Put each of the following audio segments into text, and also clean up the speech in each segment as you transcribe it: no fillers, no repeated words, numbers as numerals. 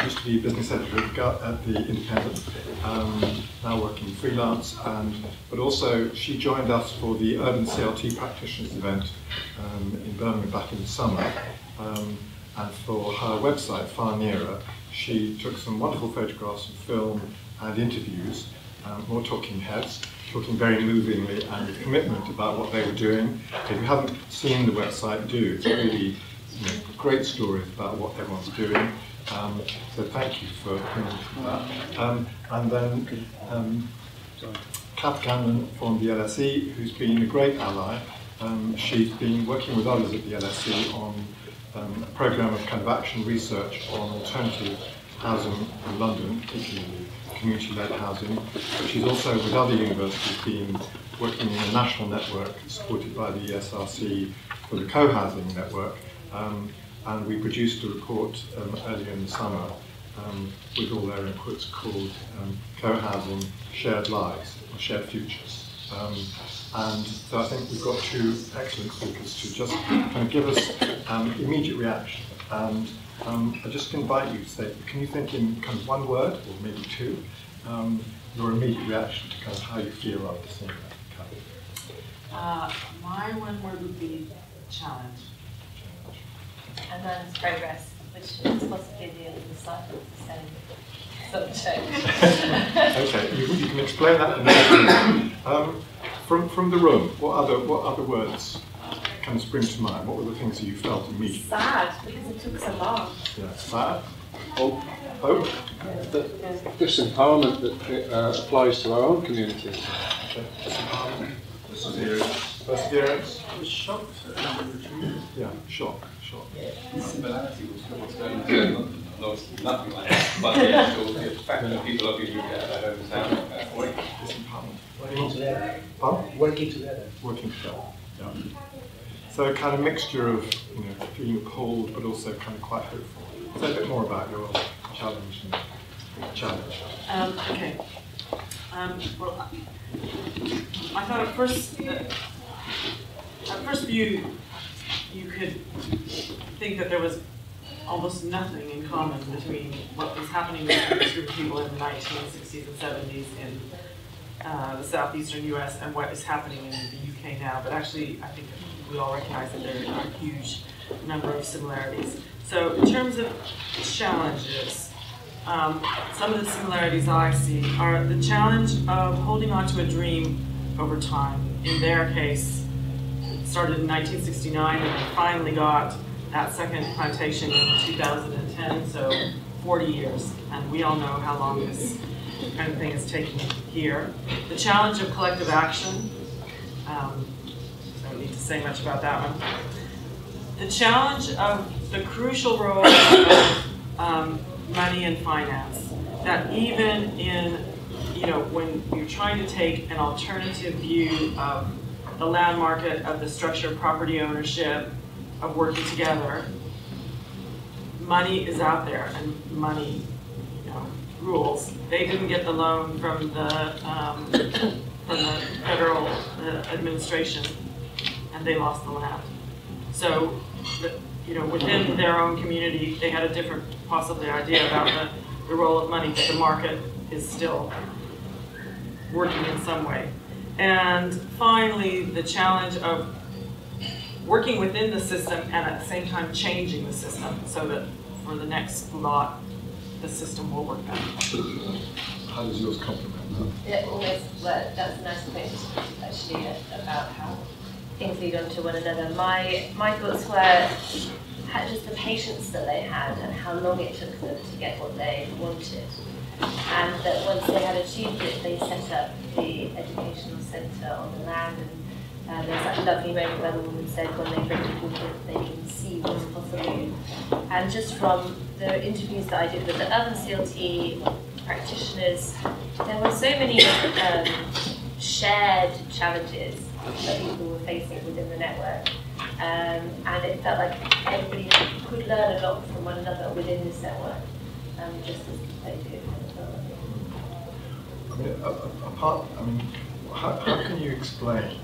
used to be business editor at the Independent, now working freelance, but also she joined us for the Urban CLT Practitioners event in Birmingham back in the summer, and for her website, Far Nearer, she took some wonderful photographs and film and interviews, more talking heads, talking very movingly and with commitment about what they were doing. If you haven't seen the website, do. It's really great stories about what everyone's doing. So thank you for bringing that. And then Kath Cannon from the LSE, who's been a great ally. She's been working with others at the LSE on a programme of kind of action research on alternative housing in London, particularly community-led housing. But she's also, with other universities, been working in a national network supported by the ESRC for the co-housing network. And we produced a report earlier in the summer with all their inputs called Co-Housing Shared Lives, or Shared Futures. And so I think we've got two excellent speakers to just kind of give us immediate reaction. And I just invite you to say, can you think in kind of one word, or maybe two, your immediate reaction to kind of how you feel after seeing that? My one word would be challenge. And then it's progress, which is possibly the same subject. Okay, you can explain that in a minute. From the room, what other words kind of spring to mind? What were the things that you felt immediately? Sad, because it took so long. Yeah, sad. Hope. Hope. This empowerment that applies to our own communities. Okay. Empowerment. Perseverance. Perseverance. I was shocked at the retreat. Yeah, shock. The similarity was what's going on in London. Obviously nothing like that, but the actual fact that people are being I don't understand. Working together. Working together. Working together. Yeah. So a kind of mixture of feeling appalled, but also kind of quite hopeful. Say a bit more about your challenge and challenge. Okay. Well, I thought at first view, you could think that there was almost nothing in common between what was happening with this group of people in the 1960s and 70s in the southeastern US and what is happening in the UK now. But actually, I think we all recognize that there are a huge number of similarities. So in terms of challenges, some of the similarities I see are the challenge of holding on to a dream over time. In their case, it started in 1969 and they finally got that second plantation in 2010, so 40 years. And we all know how long this kind of thing is taking here. The challenge of collective action, don't need to say much about that one. The challenge of the crucial role of money and finance, that even in, when you're trying to take an alternative view of the land market, of the structure of property ownership, of working together, money is out there and money rules. They didn't get the loan from the federal administration, and they lost the land. So, within their own community, they had a different, possibly, idea about the role of money, but the market is still working in some way. And finally, the challenge of working within the system and at the same time changing the system so that for the next lot, the system will work better. How does yours complement that? It always, well, that's a nice point, actually, about how things lead on to one another. My thoughts were just the patience that they had and how long it took them to get what they wanted. And that once they had achieved it, they set up the educational centre on the land. And there's that lovely moment where the woman said when they bring people that they can see what's possible. And just from the interviews that I did with the other CLT practitioners, there were so many shared challenges that people were facing within the network. And it felt like everybody could learn a lot from one another within this network, just as they do. How can you explain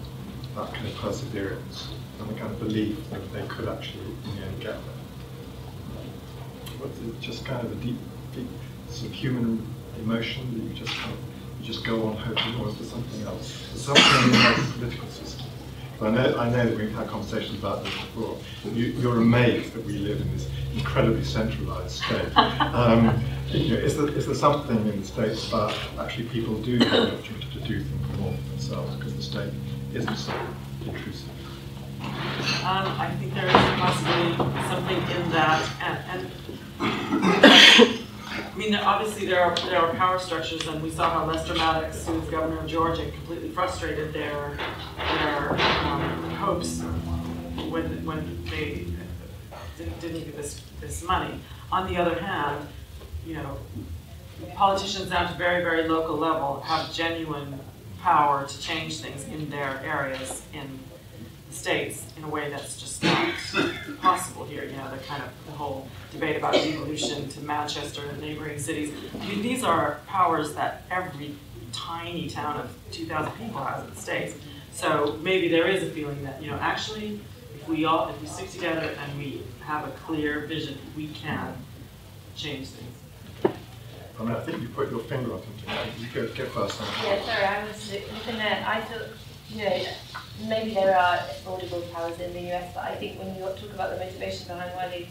that kind of perseverance and the kind of belief that they could actually in the end get there? what's it, just kind of a deep sort of human emotion that you just go on hoping, or is there something else? There's something in our political system. I know that we've had conversations about this before. You're amazed that we live in this incredibly centralised state. Is there something in the States about actually people do have the opportunity to do things more for themselves because the state isn't so intrusive? I think there is possibly something in that, and I mean, obviously there are power structures, and we saw how Lester Maddox, who was governor of Georgia, completely frustrated their hopes when they didn't get this money. On the other hand, politicians down to very, very local level have genuine power to change things in their areas in the states in a way that's just not possible here. The whole debate about devolution to Manchester and neighboring cities. I mean, these are powers that every tiny town of 2,000 people has in the States. So maybe there is a feeling that, actually, if we stick together and we have a clear vision, we can change things. I mean, I think you put your finger on something. You go first. Yeah, sorry, I was looking there. I thought, maybe there are audible powers in the US, but I think when you talk about the motivation behind why they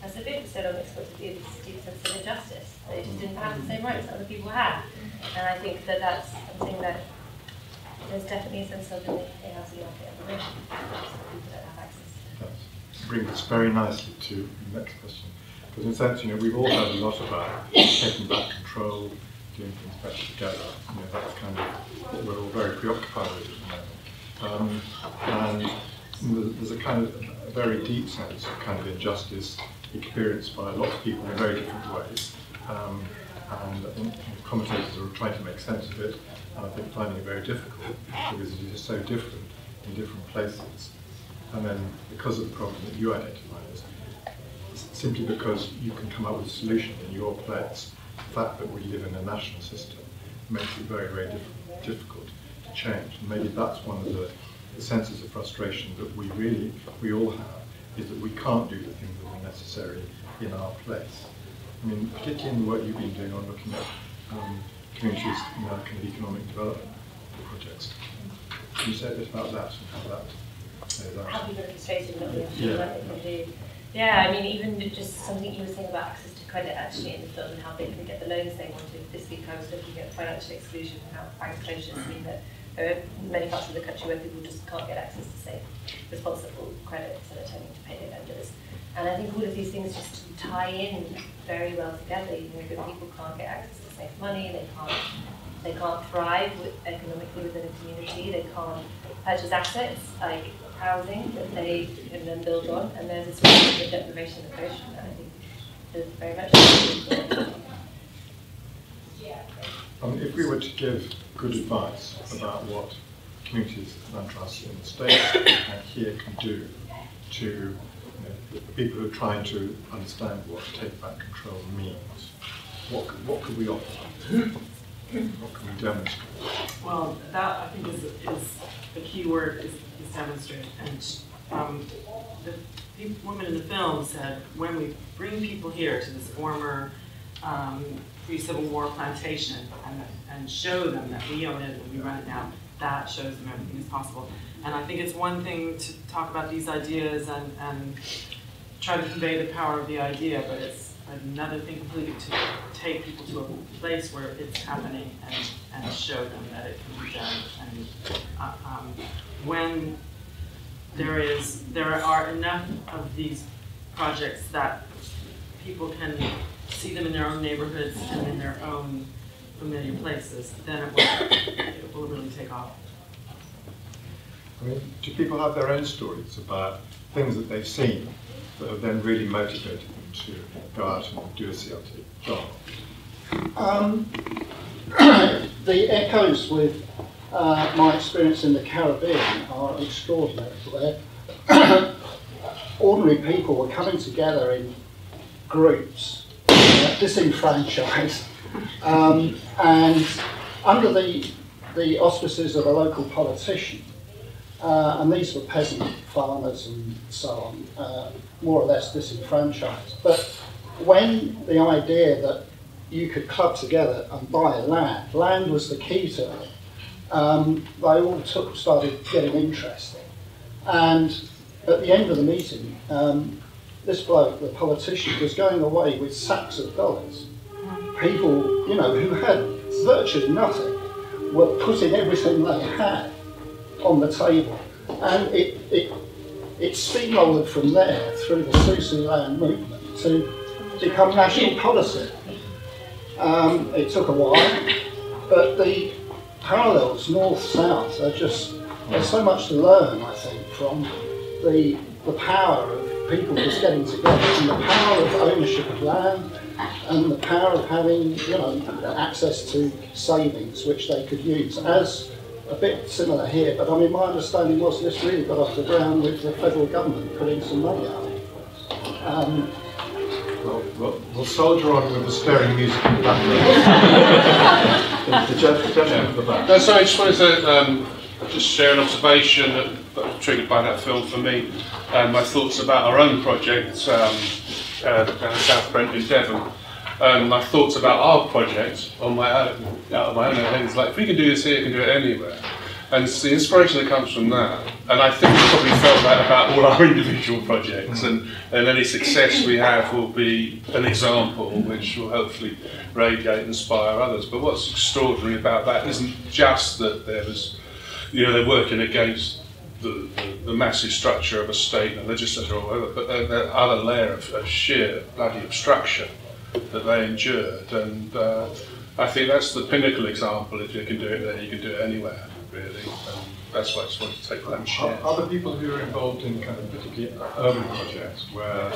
as a bit said on exploitative deep sense of injustice. They just didn't have the same rights that other people had. And I think that that's something that there's definitely a sense of in the housing market at the moment. People don't have access. That brings us very nicely to the next question. Because in a sense, we've all heard a lot about taking back control, doing things better together. That's kind of what we're all very preoccupied with at the moment. And there's a kind of a very deep sense of kind of injustice experienced by lots of people in very different ways. And I think commentators are trying to make sense of it, and I think finding it very difficult because it is so different in different places. And then because of the problem that you identify as, simply because you can come up with a solution in your place, the fact that we live in a national system makes it very, very difficult to change. And maybe that's one of the senses of frustration that we all have, is that we can't do the things that are necessary in our place. I mean, particularly in the work you've been doing on looking at communities in our kind of economic development projects. Can you say a bit about that and how that plays out? How people are frustrated not being able to do what they can do. Yeah, I mean, even just something you were saying about access to credit actually in the film and how they can get the loans they wanted. This week I was looking at financial exclusion and how bank closures mean that there are many parts of the country where people just can't get access to safe, responsible credit, so they're turning to pay their vendors. And I think all of these things just tie in very well together. If people can't get access to safe money, they can't thrive economically within a community, they can't purchase assets like housing that they can then build on, and there's a sort of deprivation of motion that I think is very much. If we were to give good advice about what communities and trusts in the States and here can do to the people who are trying to understand what take back control means, what could we offer? What can we demonstrate? Well, that I think is the key word is demonstrate. And the woman in the film said, when we bring people here to this former pre-Civil War plantation and show them that we own it and we run it now, that shows them everything is possible. And I think it's one thing to talk about these ideas and try to convey the power of the idea, but it's another thing completely to take people to a place where it's happening and show them that it can be done. And when there are enough of these projects that people can see them in their own neighborhoods and in their own familiar places, then it will really take off. I mean, do people have their own stories about things that they've seen that have then really motivated them to go out and do a CLT job? The echoes with my experience in the Caribbean are extraordinary. Where ordinary people were coming together in groups, disenfranchised, and under the auspices of a local politician, and these were peasant farmers and so on, more or less disenfranchised. But when the idea that you could club together and buy land was the key to it, they all started getting interested. And at the end of the meeting, this bloke, the politician, was going away with sacks of dollars. People, you know, who had virtually nothing were putting everything they had on the table. And it steamrolled from there through the Susu Land movement to become national policy. It took a while, but the parallels north-south are just, there's so much to learn, I think, from the power of people just getting together, and the power of ownership of land, and the power of having, you know, access to savings which they could use. As a bit similar here, but I mean, my understanding was this really got off the ground with the federal government putting some money out. We'll soldier on with the stirring music in the background. The gentleman at the back. No, sorry, I just wanted to just share an observation that was triggered by that film for me, and my thoughts about our own project down in South Brent in Devon. My thoughts about our project on my own, out of my own head, is like, if we can do this here, we can do it anywhere. And it's the inspiration that comes from that. And I think we probably felt that about all our individual projects. And any success we have will be an example which will hopefully radiate and inspire others. But what's extraordinary about that isn't just that there was, you know, they're working against the massive structure of a state and legislature or whatever, but the other layer of sheer bloody obstruction that they endured. And I think that's the pinnacle example. If you can do it there, you can do it anywhere, really. And that's why I just wanted to take that and share. Other people who are involved in kind of particularly urban projects where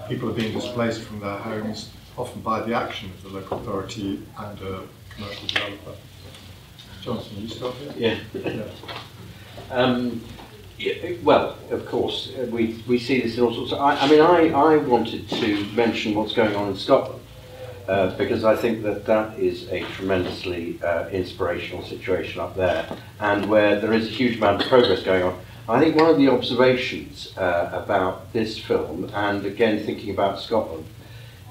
people are being displaced from their homes, often by the action of the local authority and a commercial developer. Jonathan, are you still here? Yeah. Well, of course, we see this in all sorts of... I mean, I wanted to mention what's going on in Scotland, because I think that is a tremendously inspirational situation up there, and where there is a huge amount of progress going on. I think one of the observations about this film, and again thinking about Scotland,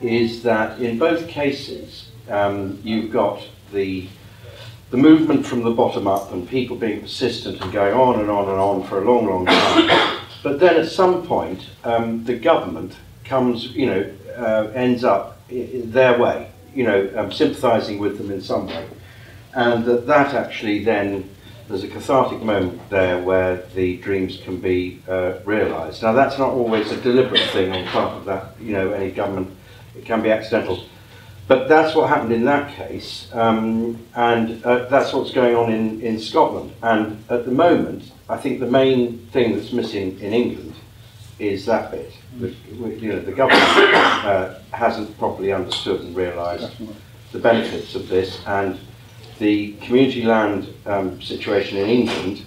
is that in both cases you've got the movement from the bottom up and people being persistent and going on and on and on for a long, long time. But then at some point, the government comes, you know, ends up their way, you know, sympathising with them in some way. And that actually then, there's a cathartic moment there where the dreams can be realised. Now that's not always a deliberate thing on part of that, you know, any government, it can be accidental. But that's what happened in that case, and that's what's going on in Scotland. And at the moment, I think the main thing that's missing in England is that bit. You know, the government hasn't properly understood and realised the benefits of this, and the community land situation in England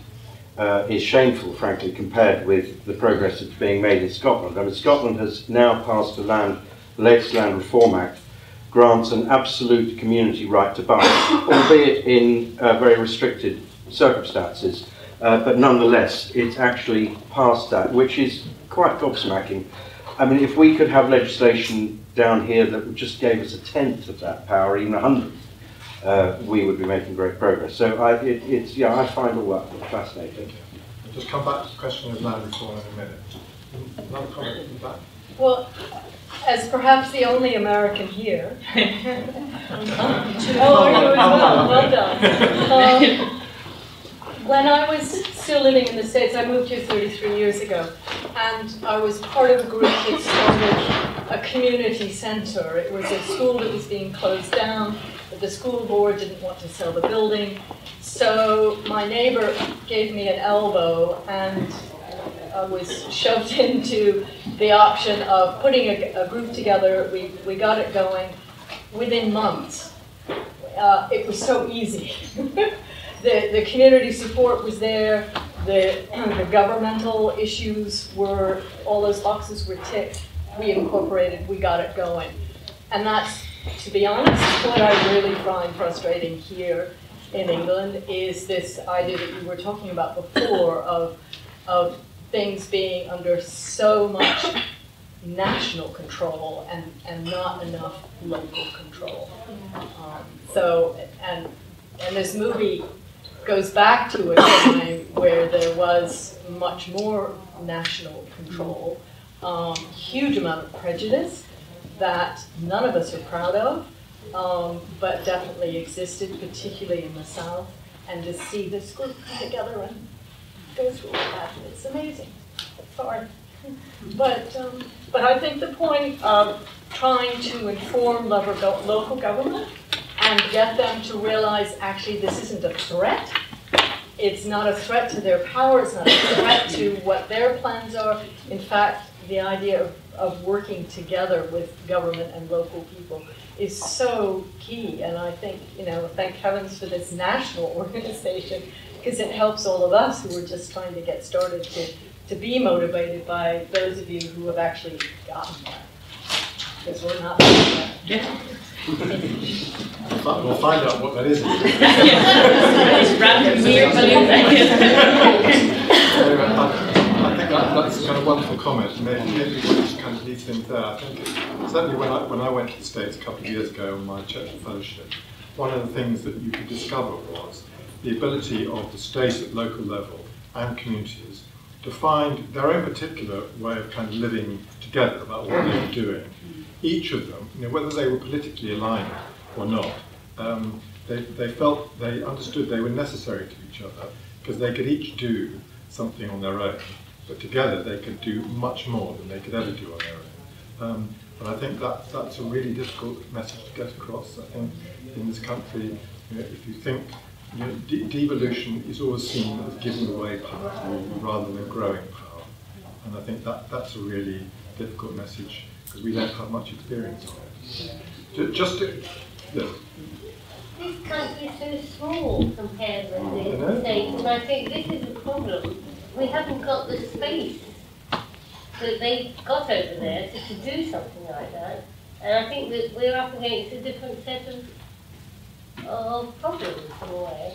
is shameful, frankly, compared with the progress that's being made in Scotland. I mean, Scotland has now passed the latest Land Reform Act, grants an absolute community right to buy, albeit in very restricted circumstances, but nonetheless it's actually passed that, which is quite gobsmacking. I mean, if we could have legislation down here that just gave us 1/10 of that power, even 100th, we would be making great progress. So I find all that fascinating. I'll just come back to the question of land reform in a minute. Another comment from the back? Well, as perhaps the only American here. Well done. When I was still living in the States, I moved here 33 years ago, and I was part of a group that started a community center. It was a school that was being closed down, but the school board didn't want to sell the building, so my neighbor gave me an elbow, and I was shoved into the option of putting a group together. We got it going within months. It was so easy. The community support was there. The governmental issues were, all those boxes were ticked. We incorporated, we got it going. And that's, to be honest, what I really find frustrating here in England is this idea that you were talking about before of things being under so much national control and not enough local control. So, and this movie goes back to a time where there was much more national control, huge amount of prejudice that none of us are proud of, but definitely existed, particularly in the South. And to see this group come together and go through all that, it's amazing. It's hard. But I think the point of trying to inform local government and get them to realize actually this isn't a threat. It's not a threat to their power. It's not a threat to what their plans are. In fact, the idea of working together with government and local people is so key. And I think, thank heavens for this national organization, because it helps all of us who are just trying to get started to be motivated by those of you who have actually gotten there. Because we're not there yet. We'll find out what that is. I think that's kind of wonderful comment. Maybe we just kind of leave things there. I think certainly when I went to the States a couple of years ago on my church fellowship, one of the things that you could discover was the ability of the state at local level and communities to find their own particular way of kind of living together about what they were doing. Each of them, whether they were politically aligned or not, they understood they were necessary to each other because they could each do something on their own, but together they could do much more than they could ever do on their own. And I think that's a really difficult message to get across. I think in this country, if you think devolution is always seen as giving away power rather than growing power, and I think that's a really difficult message because we don't have much experience on it. This country is so small compared with the States, and I think this is the problem. We haven't got the space that they've got over there to do something like that. And I think that we're up against a different set of problems in a way.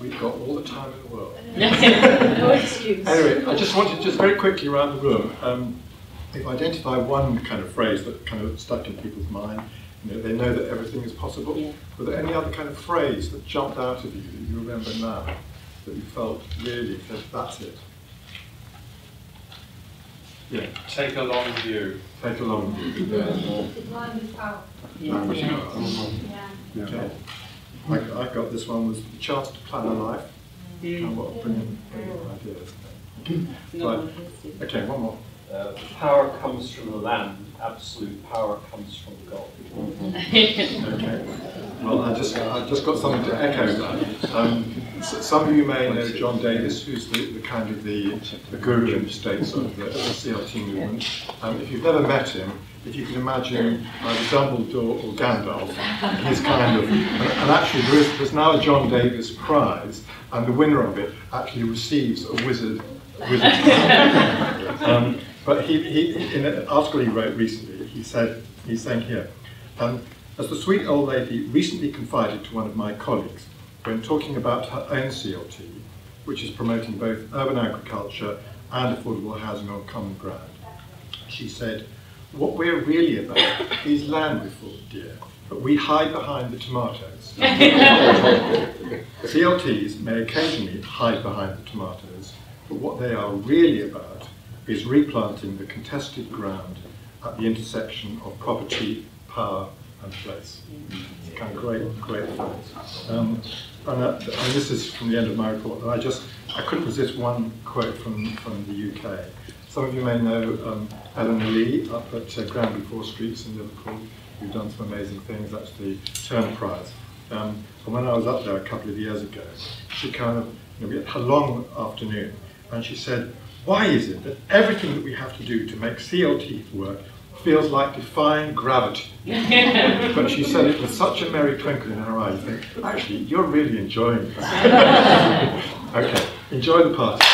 We've got all the time in the world. No excuse. Anyway, I just wanted just very quickly around the room, if I identify one kind of phrase that kind of stuck in people's mind, they know that everything is possible. Yeah. Were there any other kind of phrase that jumped out of you that you remember now, that you felt really that that's it? Yeah. Take a long view. Take a long view. Yeah. Mind is power. Mind is power. Yeah. Okay. I got this one was the chance to plan a life. And what brilliant ideas. But, okay, one more. Power comes from the land, absolute power comes from God. Okay. Well, I just got something to echo that. Some of you may know John Davis, who's the kind of the guru in the States of the CLT movement. If you've never met him, if you can imagine either Dumbledore or Gandalf, he's kind of, and actually there's now a John Davis Prize, and the winner of it actually receives a wizard. But he in an article he wrote recently, he's saying here, as the sweet old lady recently confided to one of my colleagues when talking about her own CLT, which is promoting both urban agriculture and affordable housing on common ground, she said, "What we're really about is land reform, dear, but we hide behind the tomatoes." CLTs may occasionally hide behind the tomatoes, but what they are really about is replanting the contested ground at the intersection of property, power, and place. It's a kind of great phrase. And this is from the end of my report. And I couldn't resist one quote from the UK. Some of you may know Eleanor Lee up at Granby 4 Streets in Liverpool, who've done some amazing things. That's the Turner Prize. And when I was up there a couple of years ago, she kind of, we had a long afternoon, and she said, "Why is it that everything that we have to do to make CLT work feels like defying gravity?" But she said it with such a merry twinkle in her eye, you think, actually, you're really enjoying it. Okay, enjoy the party.